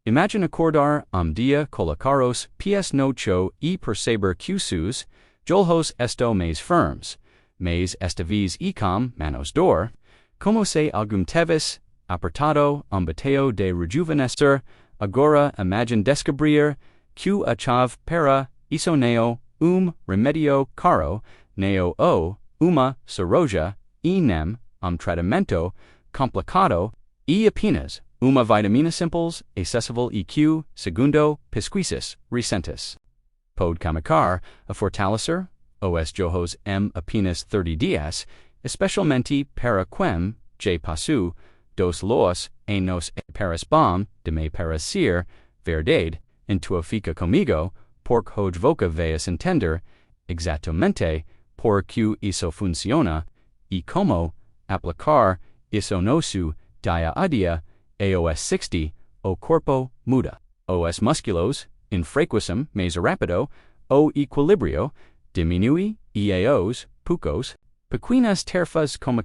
Imagine acordar dia colocaros ps nocho e perceber que sus joelhos esto mais firmes, mais esta vez ecom manos dor, como se algum teves apertado bateo de rejuvenescer, agora imagine descobrir que a chave para isso neo remedio caro neo uma cirurgia e nem tratamento complicado e apenas uma vitamina simples, acessível EQ, segundo, pesquisas recentes. Pode caminhar a fortalecer os joelhos apenas 30 dias, especialmente para quem já passou dos los anos para bom de me parecer verdade, então fica comigo, porque hoje voca veas entender exatamente por que isso funciona e como aplicar isso nosso dia a dia. Aos 60, o corpo muda. Os musculos, infrequissem mais rápido, o equilíbrio, diminui, e aos poucos, pequenas tarefas como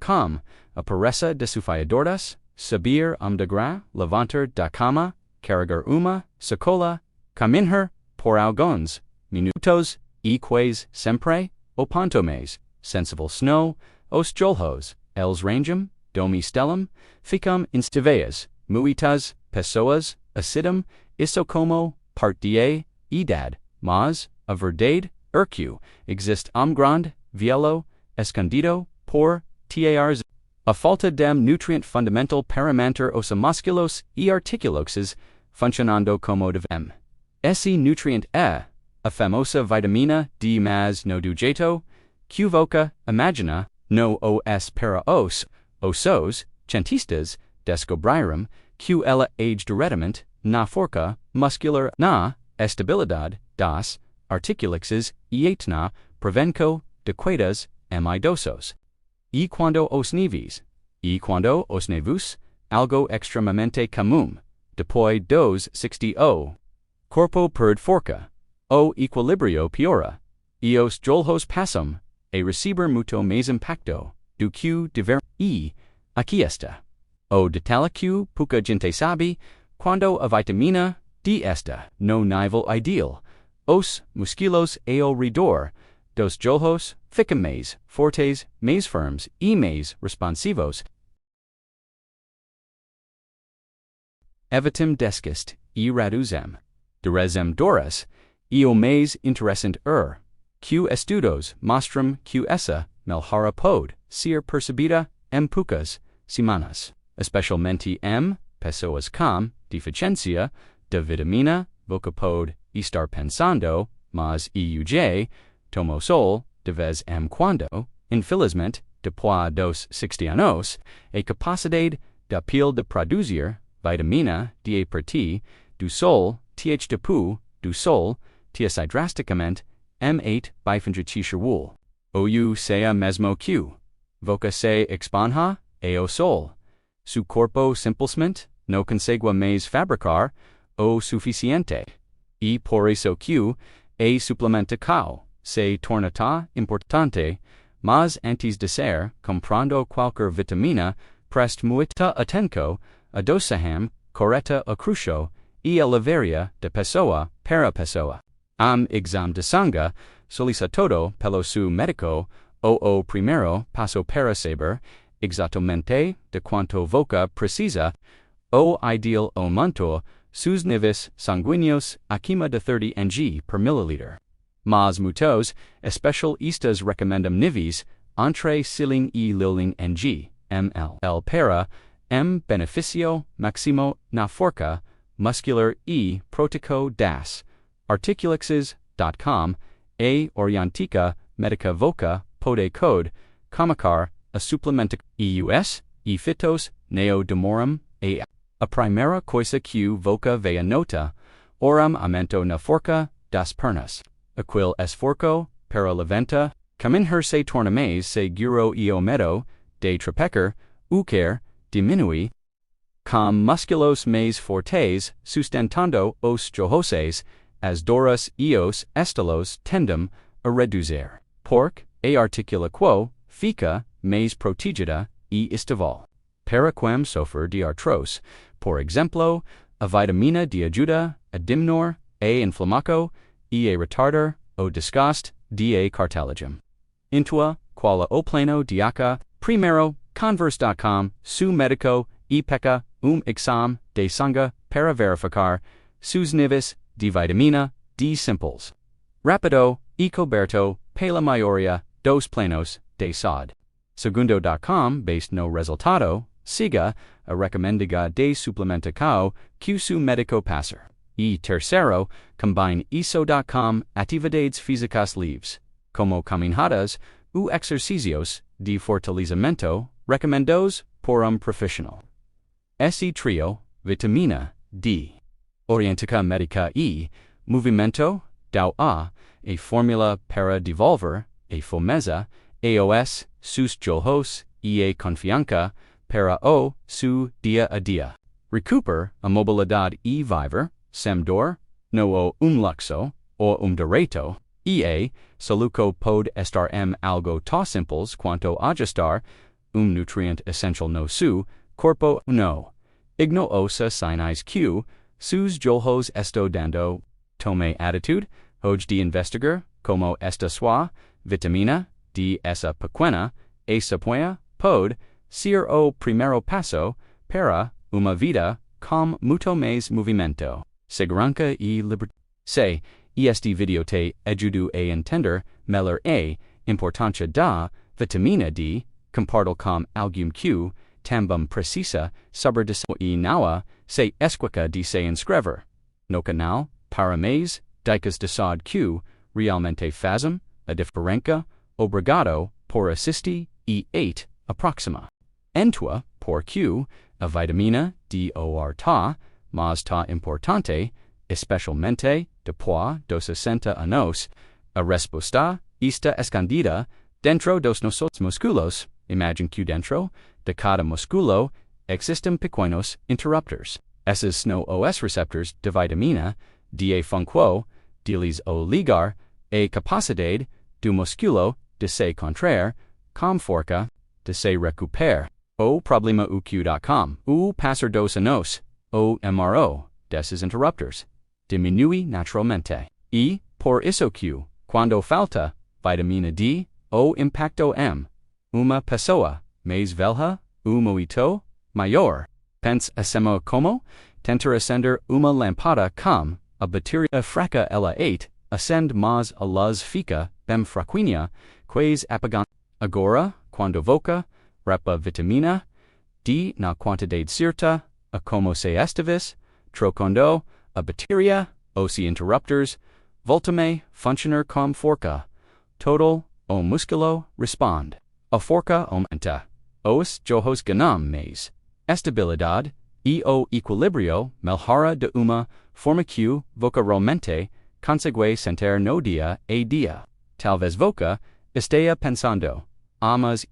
a pereza desafiadoras, subir degrau, levantar da cama, carregar uma sacola, caminhar por alguns minutos, e quase sempre, o ponto mais sensível snow, os joelhos, eles rangem, domi stellum, ficam instáveis. Muitas pessoas acidam isso como parte da idade, mas a verdade que existe grande vielo escondido por tars. A falta de nutrient fundamental para manter os músculos e articulações funcionando como devem. Esse nutrient é a famosa vitamina D mas no do jeito que voca imagina no os para os ossos cientistas descobriram que ela age diretamente na força muscular na estabilidade das articulações e na prevenção de quedas idosos. E quando os nevos, algo extremamente comum, depois dos 60 o corpo perde força, o equilíbrio piora, e os joelhos passam a receber muito mais impacto do que dever e aqui está. O detalhe que pouca gente sabe, quando a vitamina D está no nível ideal, os músculos ao redor dos joelhos ficam mais fortes, mais firmes e mais responsivos. Evitem desquist e reduzem dores, e o mais interessante que estudos mostram que essa melhora pode ser percebida poucas semanas. Especialmente pessoas com deficiência de vitamina, voca pode estar pensando, mas eu tomo sol de vez quando, infelizmente, depois dos 60 anos, a capacidade da pele de produzir vitamina D a partir do sol, depois do sol, sai drasticamente, 8 bifenja wool. Ou seja mesmo que, voca se expanja ao sol. Su corpo simplesmente não consegue mais fabricar o suficiente, e por isso que a suplementação se torna tão importante, mas antes de ser comprando qualquer vitamina, preste muita atenção a dosagem correta a crucio e a varia de pessoa para pessoa. Exame de sangue solicitado pelo seu médico o primeiro passo para saber exatamente de quanto voca precisa, o ideal aumento sus níveis sanguíneos acima de 30 ng per milliliter. Mas muitos especialistas recomendam níveis entre 5 e 10 ng ml para benefício máximo na força muscular e protocolo das articulações.com a orientica médica voca pode code comunicar a suplemento EUS e fitos neo demoram a primeira coisa que voca veia nota, oram aumento na força das pernas. Aquil esforço para levanta, caminhar se torna mais seguro e o medo de tropeçar, quer diminui, com músculos mais fortes sustentando os joelhos, as dores e os estalos tendem a reduzir. Porque a articulação fica mais protegida e estável. Para quem sofre de artrose, por exemplo, a vitamina de ajuda a diminuir a inflamaco, e a retardar o desgaste da cartilagem. Intua, qual o plano diaca, primero, converse.com, su medico, e peca, exame de sangue para verificar, sus niveis de vitamina D simples. Rapido, e coberto, pela maioria, dos planos, de saúde. Segundo.com, based no resultado, siga, a recomendiga de suplementação que su médico passar. E terceiro, combine isso.com, atividades físicas livres, como caminhadas, exercícios de fortalecimento, recomendados por profissional. Esse trio, vitamina D, orientica médica e movimento, dá a fórmula para devolver, a fomeza, aos, sus joelhos, e a confiança, para o su dia a dia. Recuper a mobilidade e viver, sem dor, no o luxo, o direito, e a saluco pode estar algo tão simples quanto ajustar nutriente essential no su corpo no. Igno osa sinais que sus joelhos esto dando, tome attitude, hoje de investigar, como esta sua vitamina de essa pequena, essa pueda, pode ser o primeiro passo para uma vida com muito mais movimento, segurança e liberdade. Se este vídeo te ajuda a entender melhor a importância da vitamina D, compartilhe com alguém que também precisa saber disso e não se esqueça de se inscrever no canal para mais dicas de saúde que realmente fazem a diferença. Obrigado por assistir e a próxima. Entua, porque a vitamina D tá mais tá importante, especialmente depois dos 60 anos, a resposta está escondida dentro dos nossos músculos. Imagine que dentro de cada músculo existem pequenos interruptors. Esses são os receptores de vitamina D a função de o ligar a capacidade do músculo de se contrair, com força de se recuperar. O problema uq.com, o passar dos anos, o MRO desses interruptors, diminui naturalmente. E, por isso que, quando falta vitamina D, o impacto uma pessoa mais velha, muito maior. Pense acima como tentar acender uma lampada com a bateria fraca ela acende mas a luz fica bem fraquinha, quase apagando. Agora, quando voca, repa vitamina D na quantidade certa, a como se estives, trocando a bateria, os interruptors, voltame funcionar com força. Total, o músculo responde. A força aumenta. Os joelhos ganham mais estabilidade e o equilíbrio melhora de uma forma que voca realmente consegue sentir no dia a dia. Talvez voca esteja pensando, mas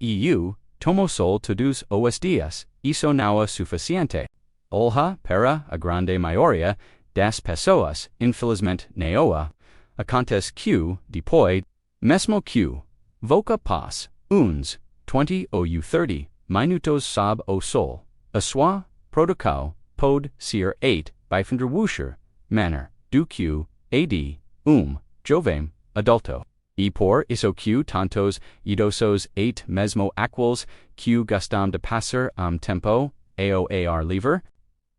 tomo sol todos os dias, isso não é suficiente. Olha para a grande maioria das pessoas, infelizmente não acontece que depois, mesmo que voca paz, uns 20 ou 30 minutos sob o sol, a sua produção pode ser bifender manner do que jovem adulto. E por isso que tantos idosos mesmo aqueles que gostam de passar tempo ao ar livre,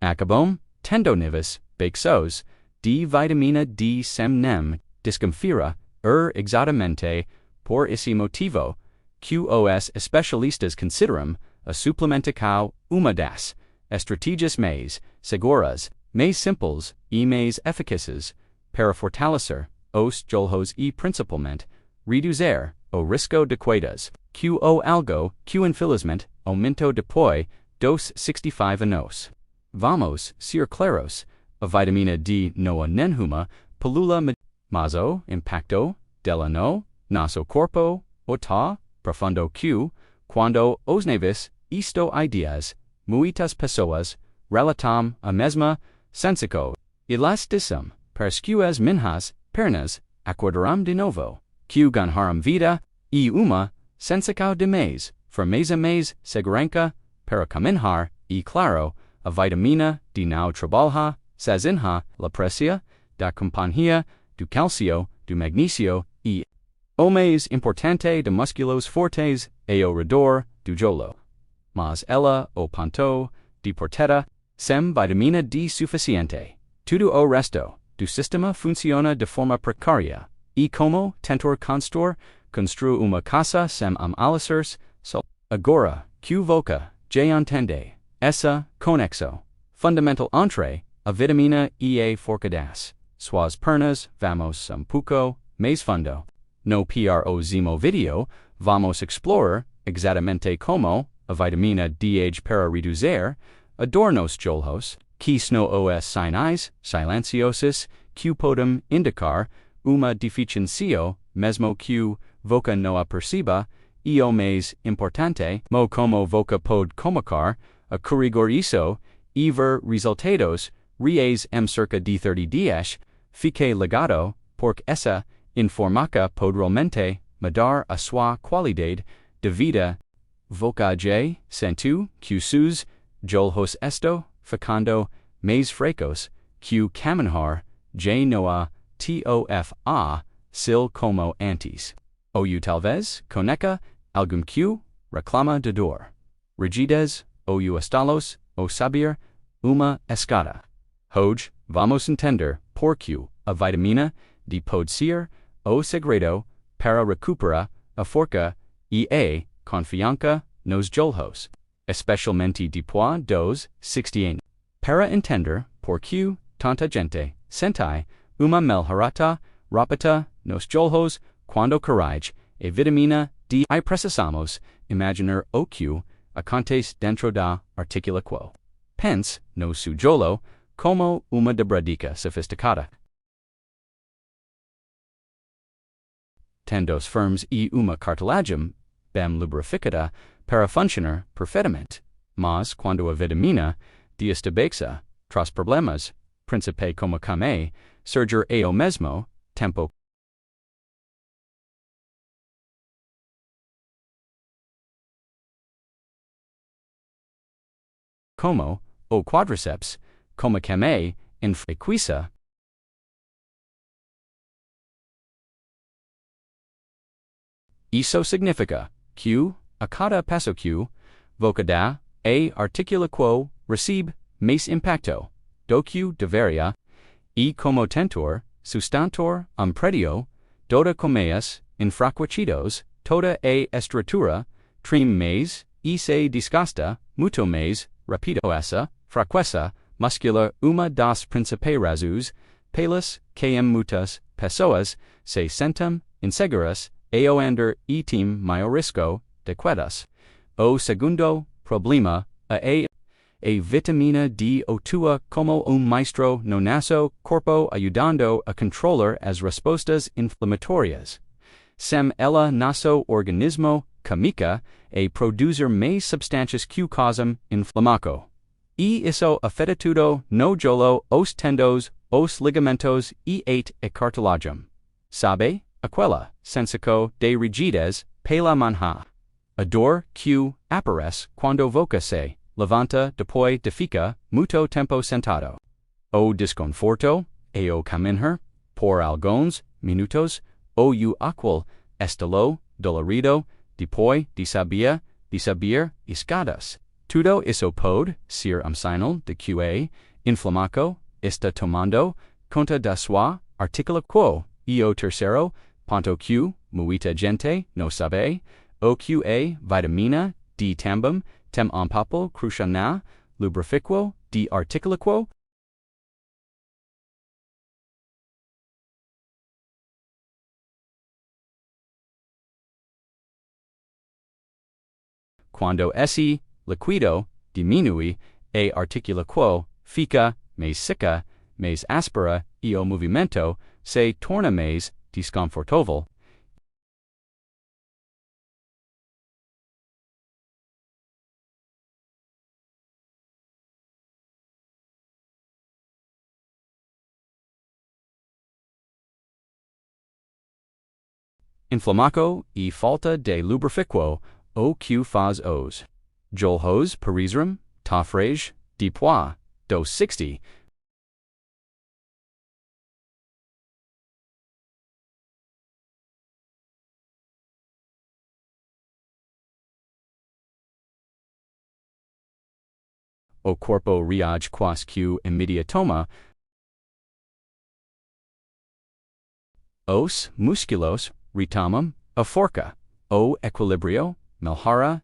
acabam tendo níveis baixos de vitamina D sem nem desconfiar exatamente por esse motivo que os especialistas consideram a suplementação uma das estratégias mais seguras, mais simples e mais eficazes para fortalecer os joelhos e principalmente reduzir o risco de quedas, que o algo que infelizmente aumentou depois dos 65 anos. Vamos ser claros, a vitamina D não é nenhuma pílula mas o impacto dela no nosso corpo tá profundo que, quando os níveis isto ideas, muitas pessoas relatam a mesma sensação. Elasticam, parce que as minhas pernas acordaram de novo, que ganharam vida, e uma sensação de mais, firmeza mais segurança para caminhar, e claro, a vitamina D não trabalha sazinha, la presia, da compañía, do calcio, do magnesio, e o mais importante de musculos fortes, e o redor, do jolo. Mas ela, o ponto, de porteta, sem vitamina D suficiente. Tudo o resto, do sistema funciona de forma precaria, e como tentor constru uma casa sem alicerces, sol. Agora, que voca, já entende, essa conexão. Fundamental entre, a vitamina E forcadas. Suas pernas, vamos pouco mais fundo. No próximo vídeo, vamos explorar exatamente como a vitamina D para reduzir a dor nos joelhos, que são os sinais silenciosos que podem indicar uma deficiência, mesmo que voca não a perceba, e o mais importante, como voca pode começar a corrigir isso e ver resultados reais cerca de 30 dias, fique ligado, porque essa informação pode realmente mudar a sua qualidade de vida. Voca já sentiu que seus joelhos estão ficando mais fracos, que caminhar já não é fácil como antes. Ou talvez conheça algum que reclama de dor, rigidez, ou estalos, ou saber uma escada. Hoje, vamos entender por que a vitamina D pode ser o segredo para recuperar a força e a confiança nos joelhos, especialmente depois dos 60 anos. Para entender por que tanta gente sente uma melhorata rápida nos joelhos quando corrige a vitamina D, precisamos imaginar o que acontece dentro da articulação. Pense no seu joelho como uma dobradica sofisticada. Tendos firmes e uma cartilagem bem lubrificada para funcionar perfeitamente. Mas quando a vitamina D estabexa, traz problemas, principe como came, surgir ao mesmo tempo. Como o quadriceps, como came, em frequência. Isso significa que, a cada passo que, voca da, a articulação recebe mais impacto do que deveria, e como tentor, sustantor, predio, toda comeias, enfraquecidos, toda a estrutura, trim mais, e se desgasta, muito mais, rápido. Essa fraqueza muscular uma das principais razões pelas que muitas pessoas se sentem inseguras ao andar e têm maior risco de quedas. O segundo problema é a vitamina D atua como maestro no nosso corpo ajudando a controlar as respostas inflamatórias. Sem ela nosso organismo comica a produzir mais substâncias que causam inflamação. E isso afeta tudo no jolo, os tendos, os ligamentos e a cartilagem. Sabe, aquela sensação de rigidez pela manhã. A dor que aparece quando voca se levanta depois de ficar muito tempo sentado. O desconforto, ao caminhar, por alguns minutos, ou aquel estalo dolorido, depois de subir escadas. Tudo isso pode ser sinal de que a inflamação está tomando conta da sua articulação. E o terceiro ponto que muita gente não sabe, o que a vitamina D também tem papel crucial na lubrificação de articulação. Quando esse líquido diminui, a articulação fica mais seca, mais áspera e o movimento se torna mais desconfortável. Inflamação e falta de lubrificação o que faz os joelhos parecerem tá frágeis depois dos 60 o corpo reage quasque immediatoma, os musculos retamam, a forca, o equilibrio, melhora,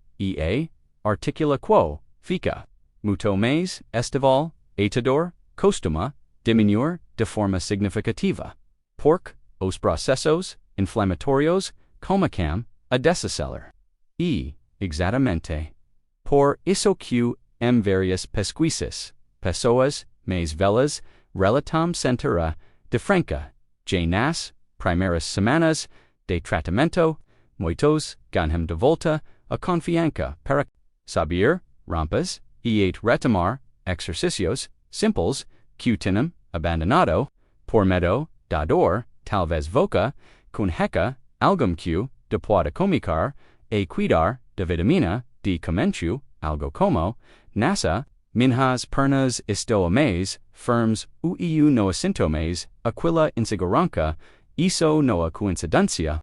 articula quo, fica, muto mais, estival, etador, costuma, diminuir, de forma significativa, porque os processos inflamatórios começam a desacelerar. Exatamente. Por isso que várias pessoas mais velhas relatam sentir de franca, já nas primeiras semanas de tratamento, muitos ganham de volta a confiança para saber rampas e retomar exercícios simples que tinham abandonado, por medo da dor, talvez voca, com heca, algum que, de pode comicar, e cuidar da vitamina, de començo, algo como, nessa, minhas pernas estou mais, firmes, no sintomas, aquila insegurança, isso não a coincidência,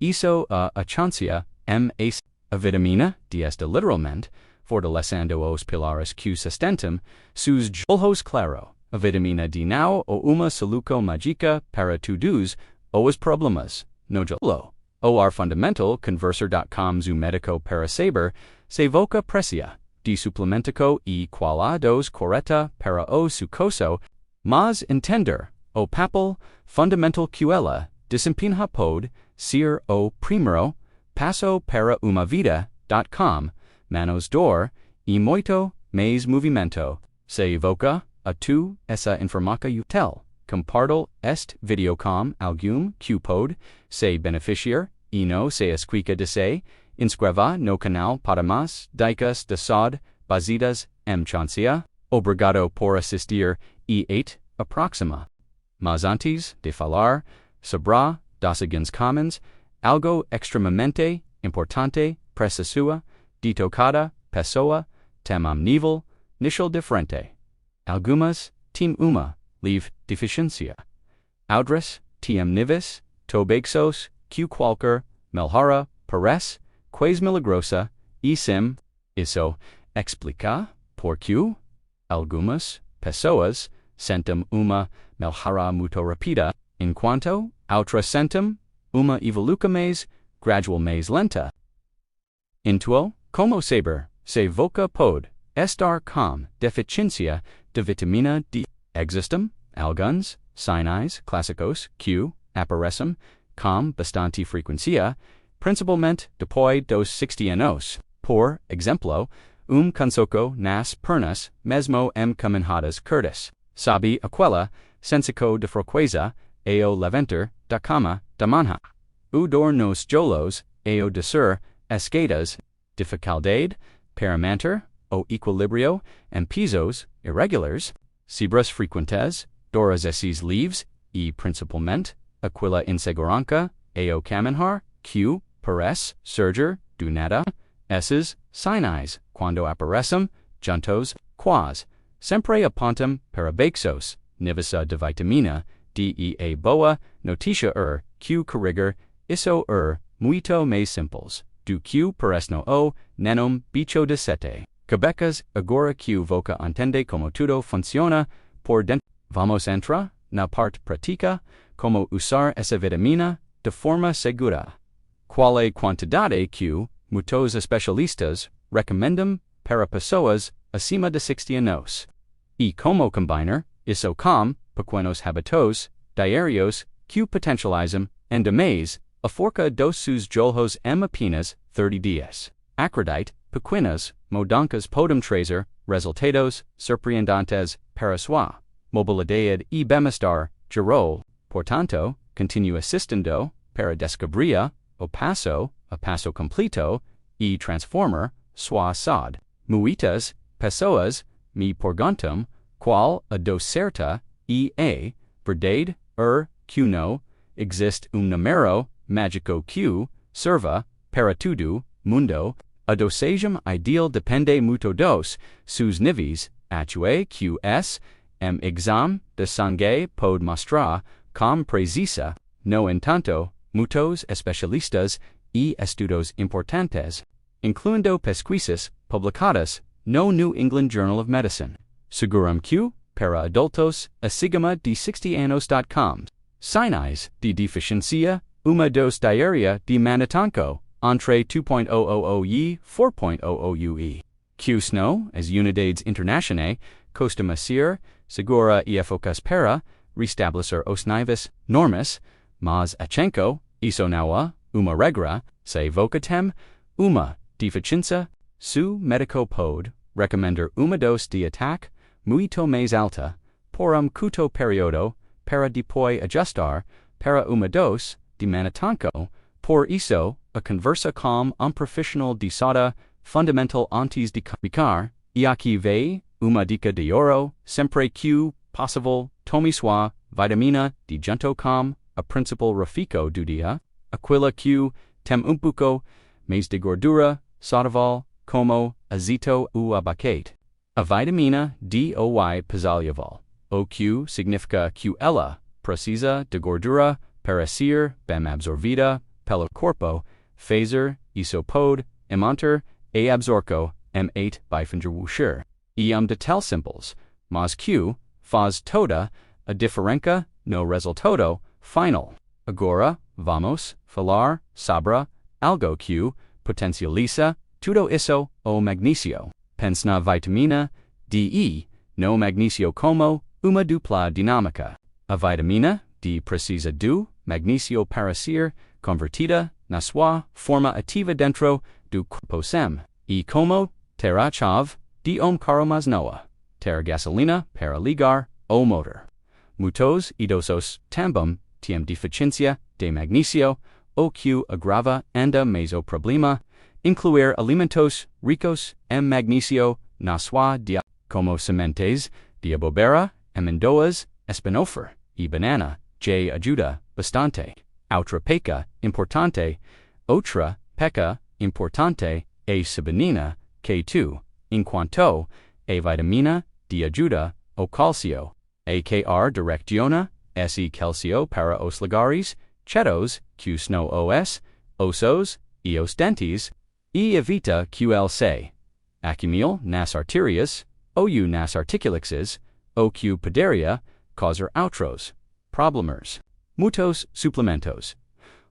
isso a chância, a vitamina, de esta literalmente, fortalecendo os pilares que sustentam, seus joelhos claro, a vitamina D não ou uma solução mágica para todos os problemas, no jolo. O fundamental conversar.com o médico para saber se voca precia, de suplementico e qualados correta para o sucoso, mas entender, o papel fundamental que ela desempenha pode ser o primeiro passo para uma vida.com, manos dor e muito mais movimento. Se evoca a tu essa informação útil, comparto este vídeo com algum que pode se beneficiar e não se esquica de se inscreva no canal para mais dicas de saúde baseadas em ciência. Obrigado por assistir e a próxima. Mas antes de falar sobre das seguintes commons, algo extremamente importante precisa de cada pessoa tem nível nível diferente. Algumas têm uma leve deficiência. Outras têm níveis tobaixos que qualquer melhora parece quase milagrosa e sim, isso explica por que algumas pessoas sentem uma melhora muito rápida, enquanto outras sentem uma evolução mais gradual mais lenta. Então, como saber se voca pode estar com deficiência de vitamina D? Existem alguns sinais clássicos que aparecem com bastante frequência, principalmente depois dos 60 anos. Por exemplo, cansoco nas pernas, mesmo caminhadas curtas. Sabe aquela sensação de fraqueza ao levantar da cama da manhã. O dor nos joelhos ao descer escadas, dificuldade para manter o equilíbrio em pisos irregulares, cibras frequentes, dores esses leves e principalmente aquela insegurança ao caminhar que parece surgir do nada. Esses sinais, quando aparecem juntos, quase sempre apontam para baixos níveis de vitamina D e a boa notícia que corrigir isso muito mais simples do que parece no nenhum bicho de sete. Quebecas agora que voca entende como tudo funciona por dentro. Vamos entrar na parte prática, como usar essa vitamina de forma segura. Qual é a quantidade que muitos especialistas recomendam para pessoas acima de 60 anos? E como combinar isso com pequenos hábitos diários que potencializam ainda mais a força dos seus joelhos em apenas 30 dias. Acredite, pequenas mudanças podem trazer resultados surpreendentes para sua mobilidade e bem-estar geral. Portanto, continue assistindo para descobrir o passo a passo completo e transformar sua saúde. Muitas pessoas me perguntam qual a dose certa e a verdade que não existe número mágico que serva para todo mundo. A dosagem ideal depende muito dos seus níveis atuais que exame de sangue pode mostrar com precisão. No entanto, muitos especialistas e estudos importantes, incluindo pesquisas publicadas no New England Journal of Medicine. Segurum Q, para adultos, asigama de 60 anos.com. Sinais de deficiencia, uma dos diarrhea de manitanco, entre 2.000 e 4.000 UE. Q snow, as unidades internationae, costuma ser, segura e eficaz para, restabelecer os níveis normas, mas achenco, isonawa, uma regra, se vocatem, uma deficiência, su medico pode, recomendar uma dose de ataque, muito mais alta, por curto período, para depois ajustar, para uma dose de manitanco, por isso, a conversa com profissional de saúde fundamental antes de comunicar, e aqui vai, uma dica de ouro, sempre que possível, tome sua vitamina de junto com a principal refeição do dia, aquela que tem pouco mais de gordura, saudável, como azeite ou abacate. A vitamina D ou Y pesável, o que significa que ela precisa de gordura para ser bem absorvida pelo corpo, fazer isso pode manter a absorção M8 bifengerwusher. E de tal simples, mas que faz toda a diferença no resultado final. Agora, vamos falar sobre algo que potencializa tudo isso, o magnesio. Pense na vitamina D, no magnesio como uma dupla dinâmica. A vitamina D precisa do magnesio para ser convertida na sua forma ativa dentro do corpo sem. E como terá chave de carro mais noa, ter gasolina para ligar o motor. Muitos idosos também têm deficiência de magnesio, o que agrava ainda mais o problema. Incluir alimentos ricos em magnesio na sua dieta, como sementes de abobera, amendoas, espinafre e banana, já ajuda bastante. Outra peca importante, outra peca importante, é sabenina, que tu, enquanto a vitamina D ajuda o calcio, a quer direcciona esse calcio para os lugares chetos que são os ossos e os dentes, e evita que ele se acumule nas artérias ou nas articulações, o que poderia causar outros problemas. Muitos suplementos.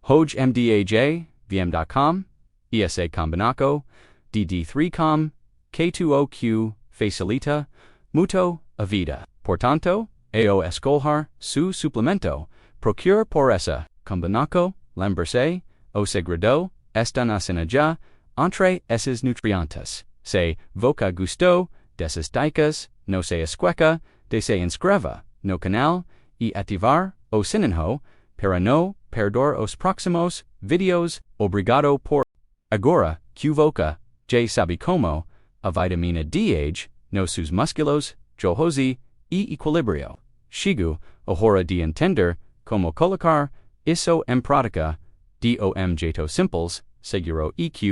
Hoje MDAJ, VM.com, ESA combinaco, DD3com, K2OQ facilita muito a vida. Portanto, ao escolher su suplemento, procure por essa combinaco, lembre-se, o segredo está na sinergia entre esses nutrientes. Se voca gusto dessas dicas, não se esqueça de se inscrever no canal e ativar o sininho para não perder os próximos vídeos. Obrigado por agora que voca já sabe como a vitamina D age nos seus músculos, Hoje e equilíbrio. Chego a hora de entender como colocar isso em prática. Dom jeito simples, seguro e que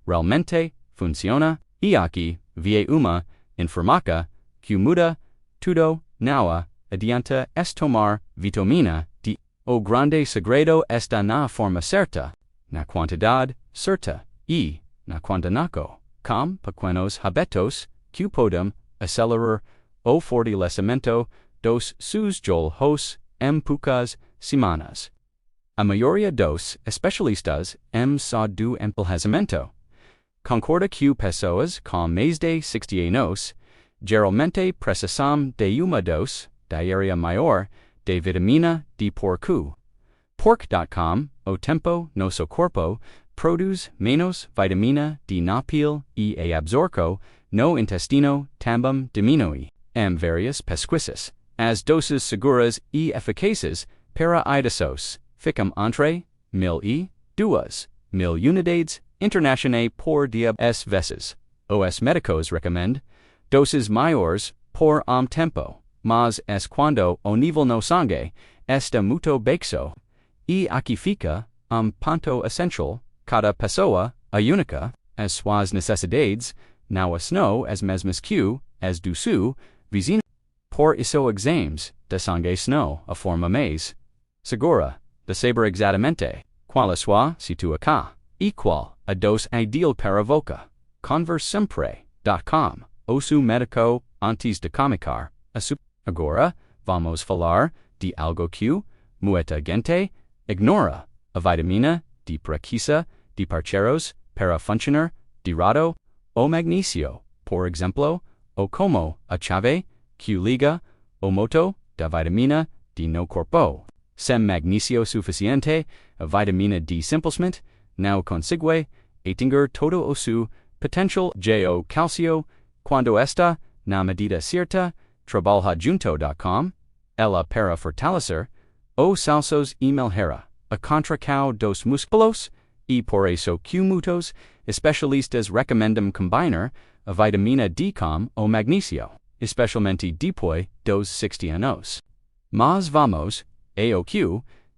realmente funciona. E aqui vai uma informaca que muda tudo. Now adianta es tomar vitamina D. O grande segredo está na forma certa, na quantidade certa e na quantanaco, com pequenos habitos que podem acelerar o fortalecimento dos seus joelhos em poucas semanas. A maioria dos especialistas em saúde do envelhecimento concorda que pessoas com mais de 60 anos geralmente precisam de uma dose diária maior de vitamina D porco. Pork.com, o tempo nosso corpo produz menos vitamina D na pele e a absorção no intestino também diminui. Em várias pesquisas, as doses seguras e eficazes para idosos ficam entre 1.000 e 2.000 unidades internacionais por dia. Às vezes, os médicos recomendam doses maiores por tempo, mas es quando o nível no sangue está muito baixo. E aqui fica ponto essencial: cada pessoa é única, as suas necessidades não são as mesmas que as do seu vizinho. Por isso exames de sangue são a forma mais segura de saber exatamente qual a sua situação e qual a dose ideal para voca. Converse sempre.com osu médico antes de comicar. Agora, vamos falar de algo que muita gente ignora. A vitamina de preguiça de parceiros para funcionar direito. O magnesio, por exemplo, ou como a chave que liga o motor da vitamina D no corpo. Sem magnesio suficiente, a vitamina D simplesmente não consegue atingir todo o seu potencial. O calcio, quando está na medida certa, trabalha junto ela para fortalecer os ossos e melhorar a contração dos músculos, e por isso que muitos especialistas recomendam combinar a vitamina D com o magnesio, especialmente depois dos 60 anos. Mas vamos ao que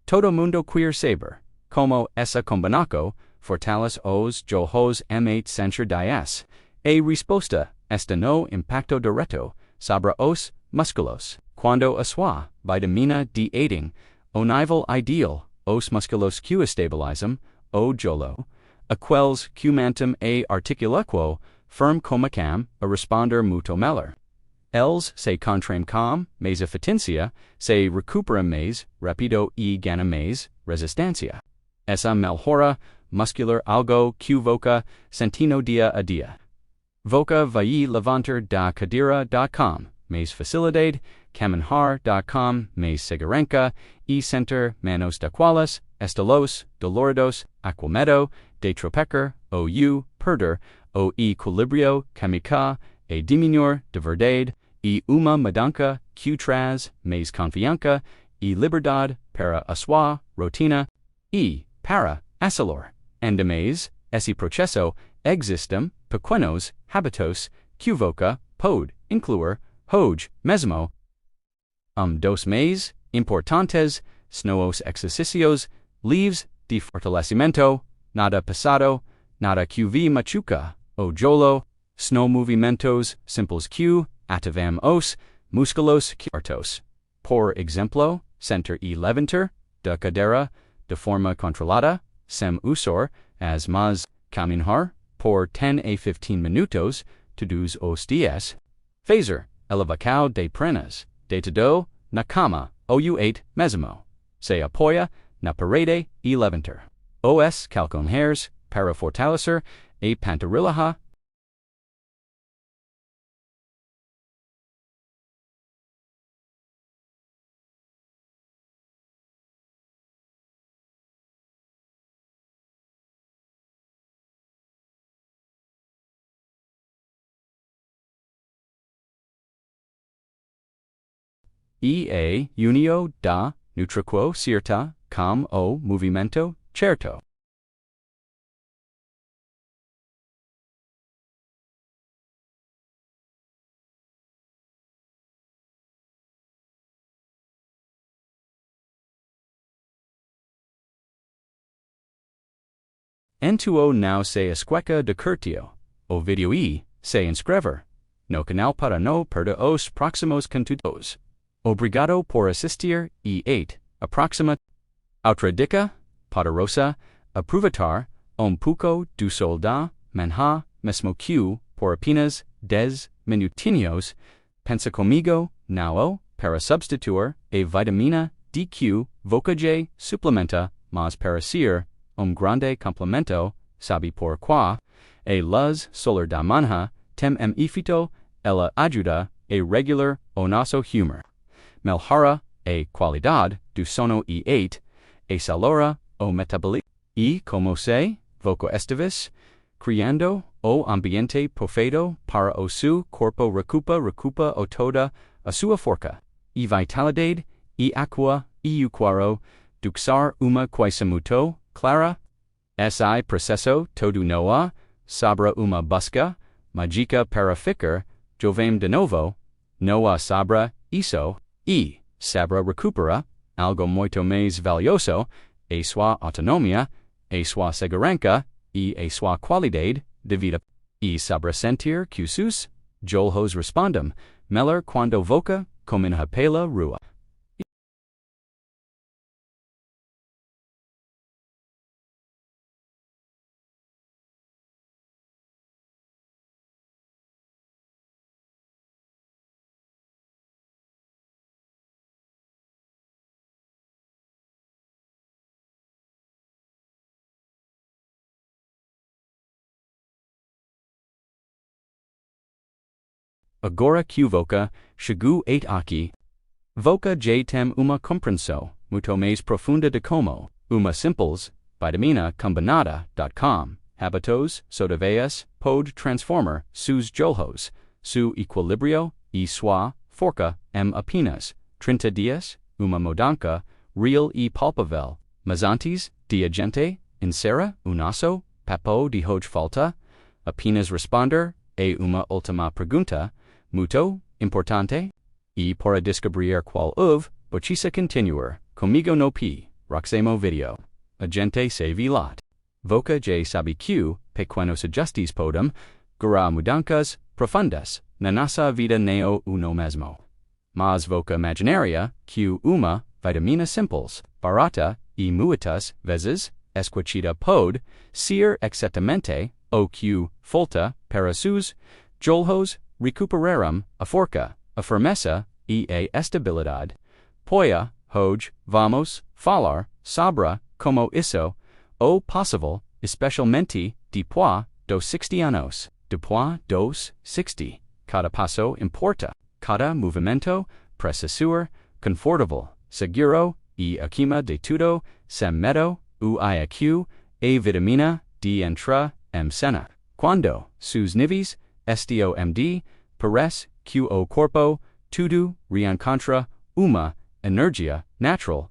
todo mundo quer saber, como essa combinação fortalece os joelhos e sente dias. A resposta está no impacto direto sobre os músculos. Quando a sua vitamina D ating o nível ideal, os músculos que estabilizam o joelho, aqueles que mantêm a articulação firme começam a responder muito melhor. Eles se contraem com mais eficiência, se recuperam mais rápido e ganham mais resistência. Essa melhora muscular algo que voca sentindo dia a dia. Voca vai levantar da cadeira com mais facilidade, caminhar com mais segurança e sentir menos de quales estalos doloridos, aquamedo, de tropecar ou perder o equilíbrio caminhar e diminuir de verdade, e uma mudança que traz mais confiança e liberdade para a sua rotina e para acelerar ainda mais esse processo. Existem pequenos hábitos que voca pode incluir hoje mesmo. Dos mais importantes são os exercícios livres de fortalecimento, nada pesado, nada que machuca o joelho, são movimentos simples que ativam os músculos certos. Por exemplo, sentar e levantar da cadeira de forma controlada, sem usar as mãos, caminhar por 10 a 15 minutos todos os dias, fazer elevação de pernas, deitado na cama ou mesmo, se apoia na parede e levantar os calcanhares para fortalecer a panturrilha. E a unio da nutriquo certa com o movimento certo. Entuo não se esqueça de curtir o vídeo e se inscrever no canal para não perder os próximos conteúdos. Obrigado por assistir e a próxima. Outra dica poderosa, aproveitar pouco do sol da manhã, mesmo que por apenas 10 minutinhos. Pensa comigo, não para substituir a vitamina D que voca suplementa, mas para ser grande complemento, sabe por quê? A luz solar da manhã tem efeito, ela ajuda a regular o nosso humor. Melhora a qualidade do sono e acelera o metabolismo. E como se voca estives, criando o ambiente perfeito para o seu corpo recupera o toda a sua força e vitalidade e aqua e o quaro duxar uma coisa muito clara. Esse processo todo noa sobre uma busca mágica para ficar jovem de novo, noa sobre isso, e sobre recupera algo muito mais valioso, a sua autonomia, a sua segurança e a sua qualidade de vida. E sobre sentir que seus joelhos respondem melhor quando voca caminha pela rua. Agora que voca, chegou eight aqui. Voca j tem uma compreensão, muito mais profunda de como, uma simples, vitamina combinada.com, habitos, sodaveias, pode transformar seus joelhos, su equilíbrio, e sua força, apenas, 30 dias, uma mudança, real e palpável, mas antes, de gente, insera, unasso, papel de hoje falta, apenas responder, uma última pergunta, muito importante, e para descobrir qual precisa continuar, comigo no próximo vídeo. A gente se vê lá. Voca j sabe que, pequenos ajustes podem, gerar mudanças profundas, na nossa vida neo uno mesmo. Mas voca imaginaria, que uma vitamina simples, barata, e muitas vezes, esquecida pode, ser exatamente, o que falta para seus joelhos recuperarem a força, a firmeza e a estabilidade. Hoje, vamos falar sobre como isso o possível, especialmente depois dos 60 anos. Depois dos 60, cada passo importa, cada movimento precisa confortável, seguro e acima de tudo, sem medo, aqui, a vitamina D entra em cena. Quando seus níveis estomd, parece que o corpo tudo reencontra uma energia natural.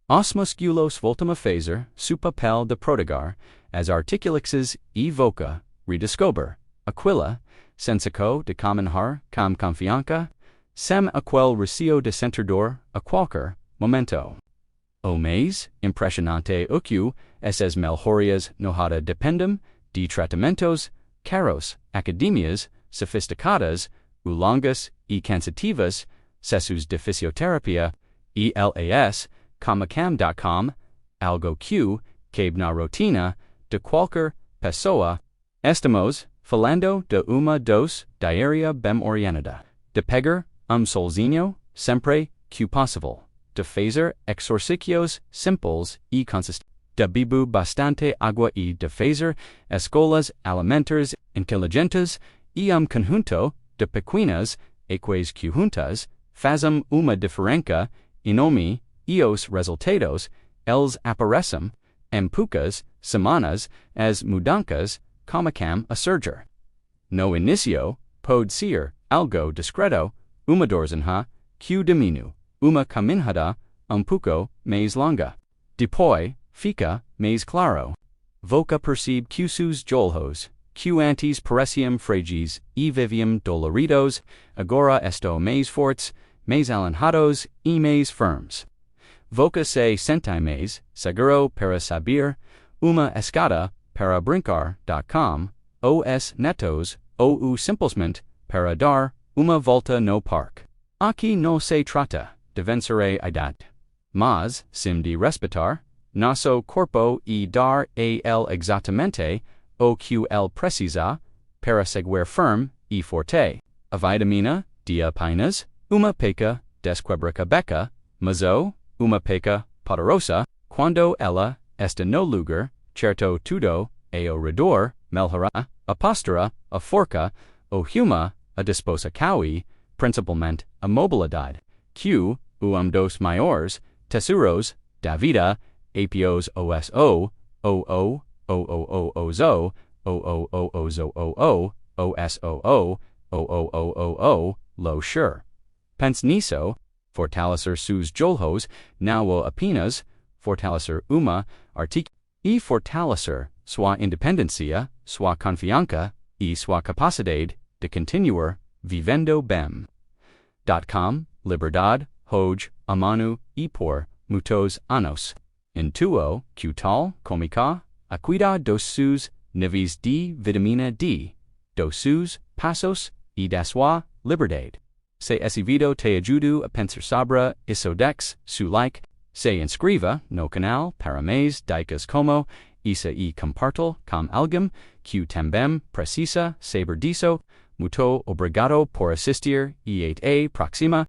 Os músculos voltam a fazer seu papel de proteger as articulações e voca redescobrir aquela sensação de caminhar com confiança, sem aquele receio de sentir dor a qualquer momento. O mais impressionante o que essas melhorias nada dependem de tratamentos caros, academias sofisticadas, longas e cansativas, sessões de fisioterapia, ELAS, comacam.com, algo que cabe na rotina de qualquer pessoa. Estamos falando de uma dose diária bem orientada, de pegar solzinho sempre que possível, de fazer exercícios simples e consistentes, de beber bastante água e de fazer escolhas alimentares inteligentes e conjunto de pequenas coisas que juntas fazem uma diferença enorme e os resultados, eles aparecem em poucas semanas, as mudanças começam a surgir. No início, pode ser algo discreto, uma dorzinha, que diminui, uma caminhada pouco mais longa. Depois, fica mais claro. Voca percebe que seus joelhos, que antes pareciam frágeis e viviam doloridos, agora estão mais fortes, mais alinhados e mais firmes. Voca se sente mais seguro para saber, uma escada para brincar.com, os netos, ou simplesmente para dar uma volta no parque. Aqui não se trata de vencer a idade, mas sim de respeitar nosso corpo e dar a ele exatamente o que ele precisa para seguir firme e forte. A vitamina D apenas uma peca desquebracabeca, mas uma peca poderosa, quando ela está no lugar certo tudo ao redor melhora a postura, a força, o rumo, a disposição, principalmente a mobilidade, que dos maiores tesouros da vida, apos oso, lo sure. Pense nisso, fortalecer seus joelhos, não apenas fortalecer uma e fortalecer sua independência, sua confiança e sua capacidade de continuar vivendo bem. Liberdade, hoje, amano e por muitos anos. Intuo que tal comica a cuidar dos seus níveis de vitamina D, dos seus passos e da sua liberdade. Se esse vídeo te ajuda a pensar sobre isso dex su like, se inscreva no canal para mais dicas como essa e compartilhe com alguém que também precisa saber disso. Muito obrigado por assistir e até a próxima.